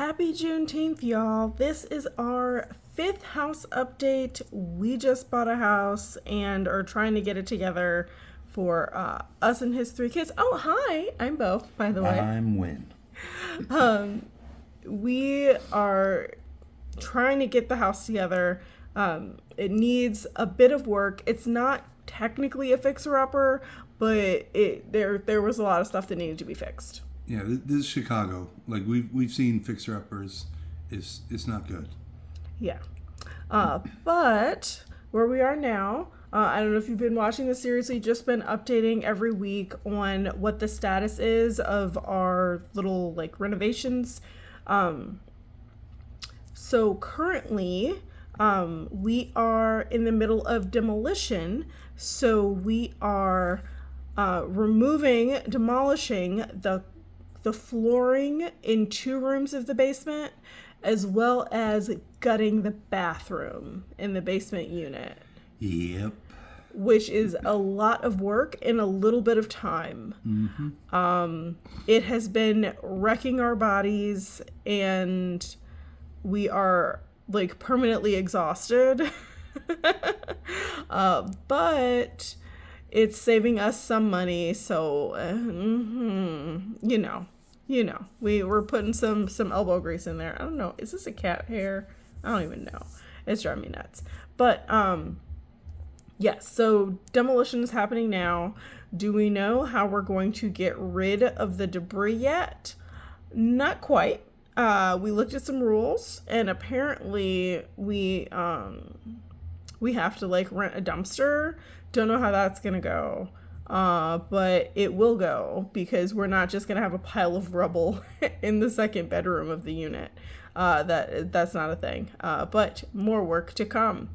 Happy Juneteenth, y'all. This is our fifth house update. We just bought a house and are trying to get it together for us and his 3 kids. Oh, hi. I'm Bo, by the way. I'm Win. We are trying to get the house together. It needs a bit of work. It's not technically a fixer-upper, but there was a lot of stuff that needed to be fixed. Yeah, this is Chicago. Like we've seen fixer uppers. It's not good. Yeah. But where we are now, I don't know if you've been watching this series. We've just been updating every week on what the status is of our little renovations. So currently, we are in the middle of demolition. So we are demolishing the flooring in 2 rooms of the basement, as well as gutting the bathroom in the basement unit. Yep. Which is a lot of work in a little bit of time. Mm-hmm. It has been wrecking our bodies, and we are permanently exhausted. But it's saving us some money, so you know, we're putting some elbow grease in there. I don't know, is this a cat hair? I don't even know. It's driving me nuts. But yes, so demolition is happening now. Do we know how we're going to get rid of the debris yet? Not quite. We looked at some rules, and apparently we have to rent a dumpster. Don't know how that's gonna go, but it will go, because we're not just gonna have a pile of rubble in the second bedroom of the unit. That's not a thing, but more work to come.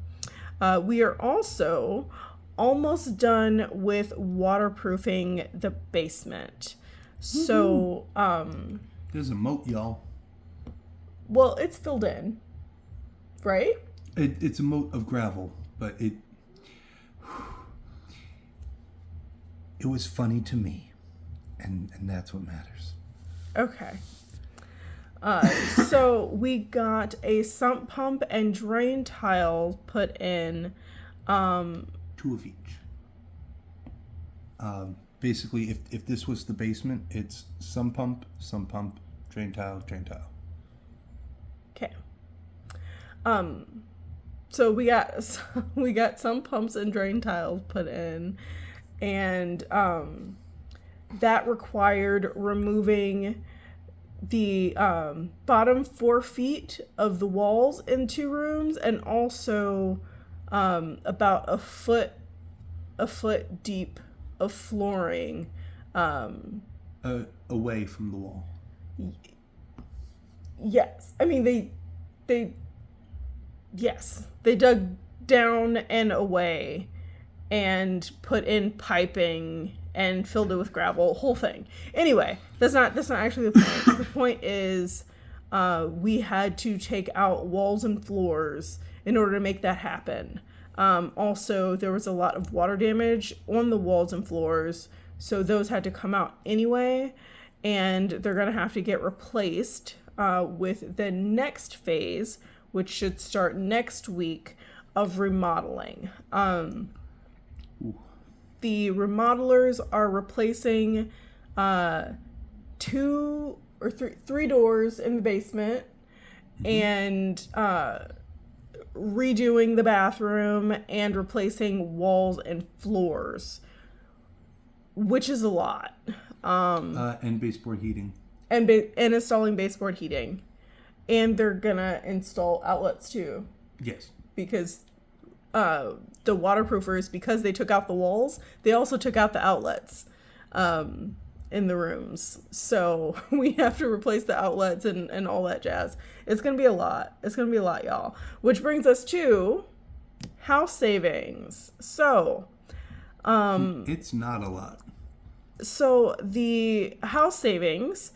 We are also almost done with waterproofing the basement. So There's a moat, y'all. well, it's filled in, right? It's a moat of gravel, but it was funny to me, and that's what matters. Okay. So we got a sump pump and drain tile put in. 2 of each. Basically, if this was the basement, it's sump pump, drain tile, drain tile. Okay. So we got some pumps and drain tiles put in, and that required removing the bottom 4 feet of the walls in 2 rooms, and also about a foot deep of flooring away from the wall. Yes, I mean they dug down and away and put in piping and filled it with gravel, whole thing. Anyway, that's not actually the point. The point is we had to take out walls and floors in order to make that happen. Also, there was a lot of water damage on the walls and floors, so those had to come out anyway, and they're going to have to get replaced with the next phase, which should start next week, of remodeling. The remodelers are replacing 2 or 3 doors in the basement, and redoing the bathroom and replacing walls and floors, which is a lot. And baseboard heating. And installing baseboard heating. And they're gonna install outlets too. Yes. Because the waterproofers, because they took out the walls, they also took out the outlets in the rooms. So we have to replace the outlets and all that jazz. It's gonna be a lot. It's gonna be a lot, y'all. Which brings us to house savings. So it's not a lot. So the house savings,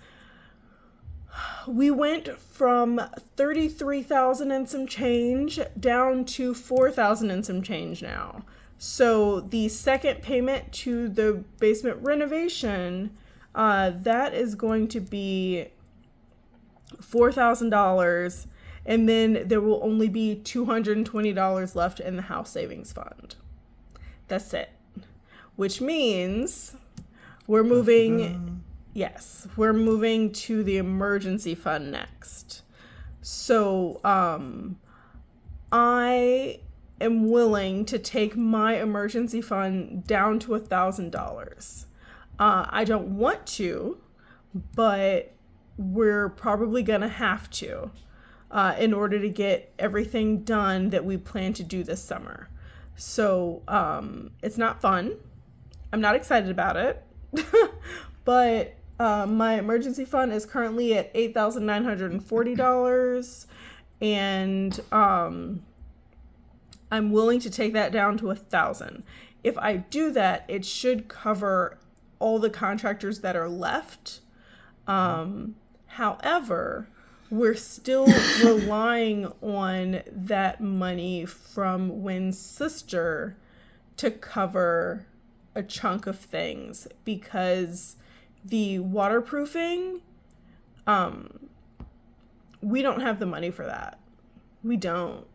we went from 33,000 and some change down to 4,000 and some change now. So the second payment to the basement renovation, that is going to be $4,000, and then there will only be $220 left in the house savings fund. That's it. Which means we're moving, yes, we're moving to the emergency fund next. So I am willing to take my emergency fund down to $1,000. I don't want to, but we're probably going to have to in order to get everything done that we plan to do this summer. So it's not fun. I'm not excited about it. But my emergency fund is currently at $8,940. And I'm willing to take that down to $1,000. If I do that, it should cover all the contractors that are left. However, we're still relying on that money from Wynn's sister to cover a chunk of things, because the waterproofing, we don't have the money for that. We don't.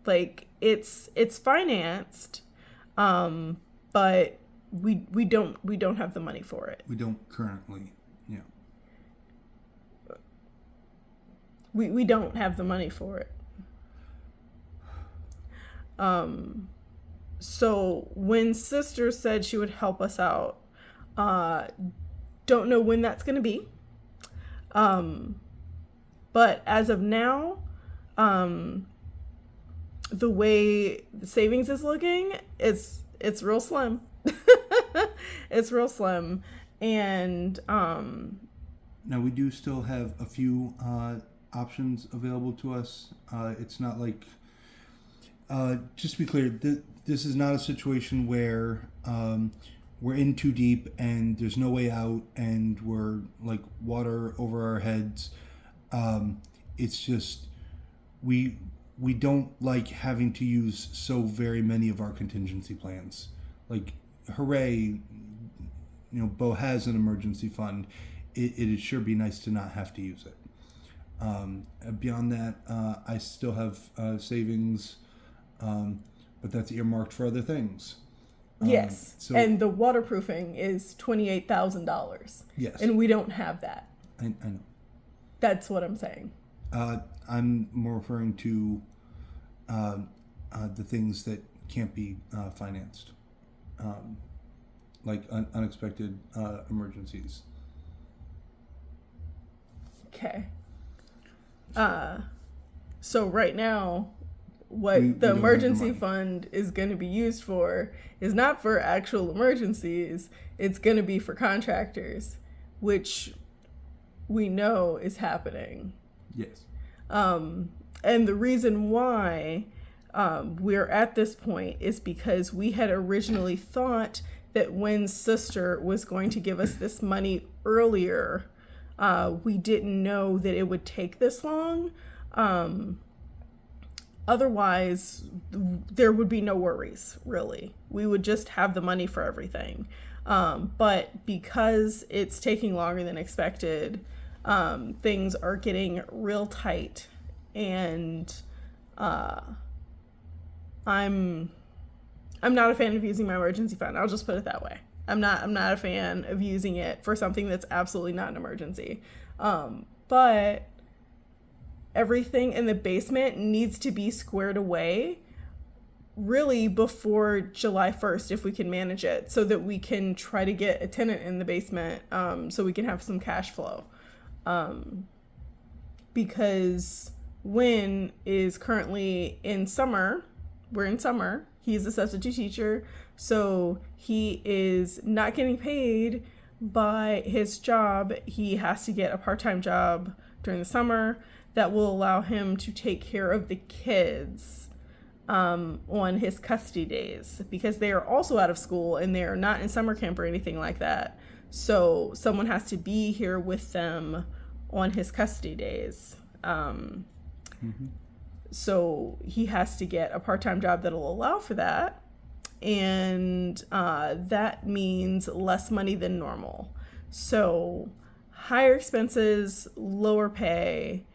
Like, it's financed, but we don't have the money for it. We don't currently. Yeah. We don't have the money for it. So when sister said she would help us out, don't know when that's going to be. But as of now, the way the savings is looking, it's real slim. It's real slim. And now we do still have a few options available to us. It's not like, just to be clear, this is not a situation where we're in too deep and there's no way out and we're like water over our heads. It's just we don't like having to use so very many of our contingency plans. Like, hooray, Bo has an emergency fund. It'd sure be nice to not have to use it. Beyond that, I still have savings, but that's earmarked for other things. Yes, and the waterproofing is $28,000. Yes. And we don't have that. I know. That's what I'm saying. I'm more referring to the things that can't be financed, like unexpected emergencies. Okay. So right now, what the emergency fund is going to be used for is not for actual emergencies. It's going to be for contractors, which we know is happening. Yes. And the reason why we're at this point is because we had originally thought that Wynn's sister was going to give us this money earlier. We didn't know that it would take this long. Otherwise, there would be no worries, really. We would just have the money for everything. But because it's taking longer than expected, things are getting real tight. And I'm not a fan of using my emergency fund. I'll just put it that way. I'm not a fan of using it for something that's absolutely not an emergency. But everything in the basement needs to be squared away really before July 1st, if we can manage it, so that we can try to get a tenant in the basement, so we can have some cash flow. Because Wynn is currently in summer. We're in summer. He's a substitute teacher, so he is not getting paid by his job. He has to get a part-time job during the summer that will allow him to take care of the kids on his custody days, because they are also out of school and they're not in summer camp or anything like that. So someone has to be here with them on his custody days. So he has to get a part-time job that'll allow for that. And that means less money than normal. So higher expenses, lower pay.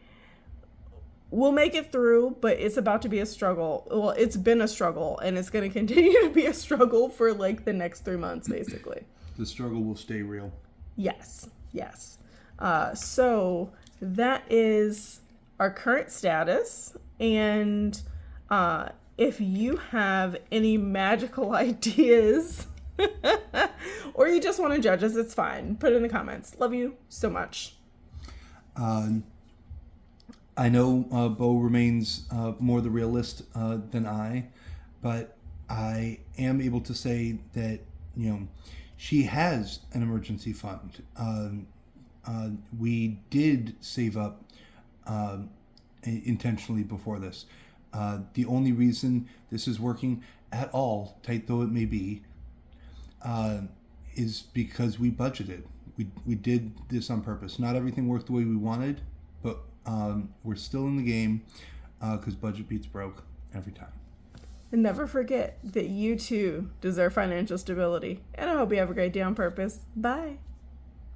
We'll make it through, but it's about to be a struggle. Well, it's been a struggle, and it's going to continue to be a struggle for like the next 3 months, basically. The struggle will stay real. Yes, yes. So that is our current status. And if you have any magical ideas or you just want to judge us, it's fine. Put it in the comments. Love you so much. I know Bo remains more the realist than I, but I am able to say that, she has an emergency fund. We did save up intentionally before this. The only reason this is working at all, tight though it may be, is because we budgeted. We did this on purpose. Not everything worked the way we wanted, but we're still in the game because budget beats broke every time. And never forget that you too deserve financial stability. And I hope you have a great day on purpose. Bye.